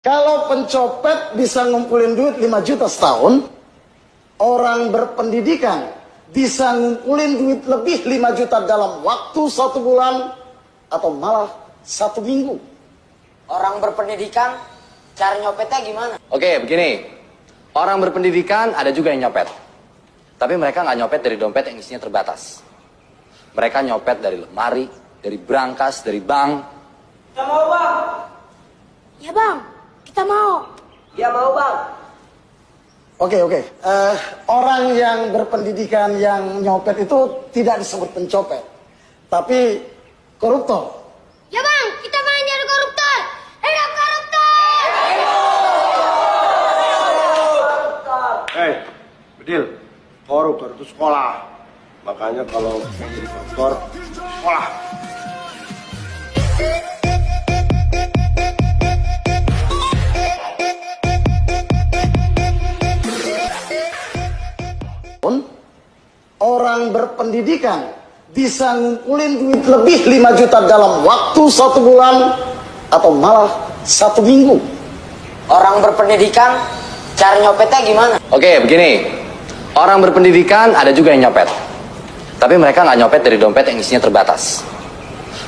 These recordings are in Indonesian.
Kalau pencopet bisa ngumpulin duit 5 juta setahun, orang berpendidikan bisa ngumpulin duit lebih 5 juta dalam waktu 1 bulan atau malah 1 minggu. Orang berpendidikan cara nyopetnya gimana? Oke, begini. Orang berpendidikan ada juga yang nyopet. Tapi mereka nggak nyopet dari dompet yang isinya terbatas. Mereka nyopet dari lemari, dari brankas, dari bank. Kita mau, Bang. Ya, Bang. Kita mau. Ya mau, Bang. Oke. Orang yang berpendidikan yang nyopet itu tidak disebut pencopet, tapi koruptor. Ya, Bang. Kita main jadi koruptor. Hidup koruptor! Hei, Bedil, koruptor itu sekolah. Makanya kalau jadi koruptor, sekolah. Orang berpendidikan bisa ngumpulin duit lebih 5 juta dalam waktu 1 bulan atau malah 1 minggu. Orang berpendidikan cara nyopetnya gimana? Oke, begini. Orang berpendidikan ada juga yang nyopet. Tapi mereka nggak nyopet dari dompet yang isinya terbatas.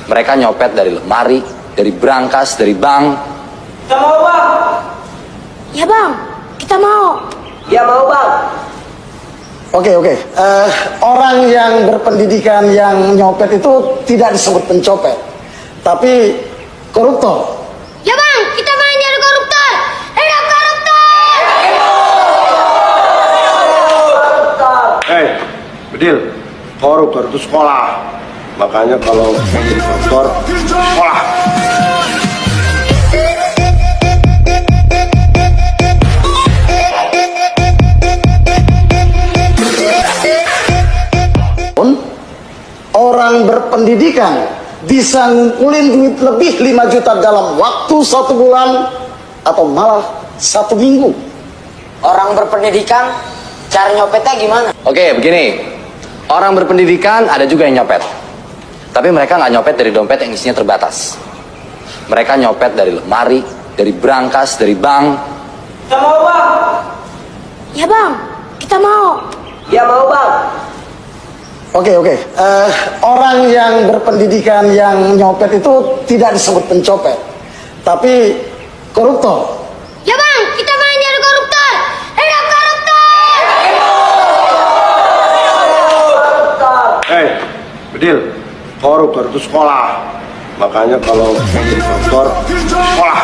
Mereka nyopet dari lemari, dari brankas, dari bank. Kita mau, Bang. Ya, Bang. Kita mau. Ya mau, Bang. Oke. Orang yang berpendidikan yang nyopet itu tidak disebut pencopet, tapi koruptor. Ya, Bang. Kita main jadi koruptor. Hidup koruptor! Hei, Bedil, koruptor itu sekolah. Makanya kalau jadi koruptor, sekolah. Orang berpendidikan bisa ngumpulin duit lebih 5 juta dalam waktu 1 bulan atau malah 1 minggu. Orang berpendidikan cara nyopetnya gimana? Oke, begini. Orang berpendidikan ada juga yang nyopet. Tapi mereka nggak nyopet dari dompet yang isinya terbatas. Mereka nyopet dari lemari, dari brankas, dari bank. Kita mau, Bang. Ya, Bang. Kita mau. Ya mau, Bang. Oke. Orang yang berpendidikan yang nyopet itu tidak disebut pencopet, tapi koruptor. Ya, Bang. Kita main jadi koruptor. Hidup koruptor! Hei, Bedil, koruptor itu sekolah. Makanya kalau jadi koruptor, sekolah.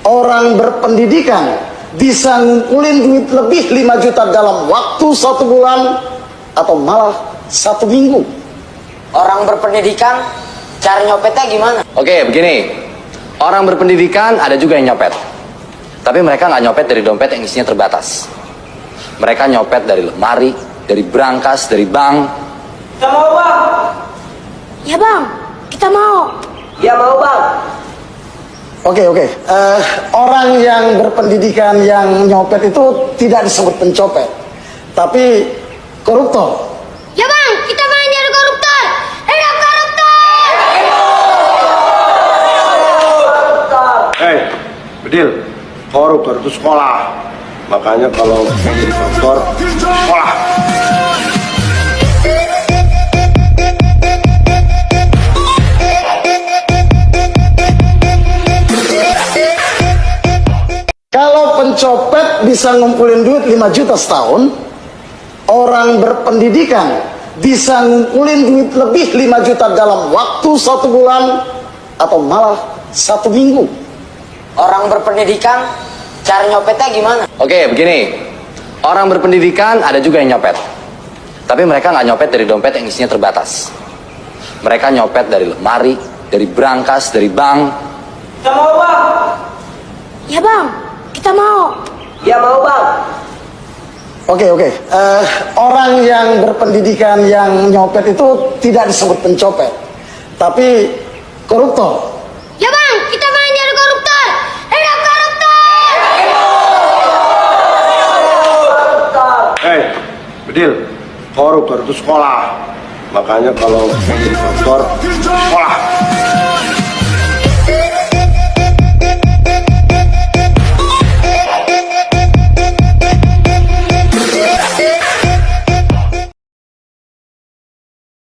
Orang berpendidikan bisa ngumpulin duit lebih 5 juta dalam waktu 1 bulan atau malah 1 minggu. Orang berpendidikan cara nyopetnya gimana? Oke, begini. Orang berpendidikan ada juga yang nyopet. Tapi mereka nggak nyopet dari dompet yang isinya terbatas. Mereka nyopet dari lemari, dari brankas, dari bank. Kita mau, Bang. Ya, Bang. Kita mau. Ya mau, Bang. Oke. Orang yang berpendidikan yang nyopet itu tidak disebut pencopet, tapi koruptor. Ya, Bang. Kita main jadi koruptor. Hidup koruptor! Hei, Bedil, koruptor itu sekolah. Makanya kalau jadi koruptor, sekolah. Kalau pencopet bisa ngumpulin duit 5 juta setahun, orang berpendidikan bisa ngumpulin duit lebih 5 juta dalam waktu 1 bulan atau malah 1 minggu. Orang berpendidikan cara nyopetnya gimana? Oke, begini. Orang berpendidikan ada juga yang nyopet. Tapi mereka nggak nyopet dari dompet yang isinya terbatas. Mereka nyopet dari lemari, dari brankas, dari bank. Kita mau, Bang. Ya, Bang. Kita mau. Ya mau, Bang. Oke. Orang yang berpendidikan yang nyopet itu tidak disebut pencopet, tapi koruptor. Ya, Bang. Kita main jadi koruptor. Hidup koruptor! Bedil, koruptor itu sekolah. Makanya kalau jadi koruptor, sekolah.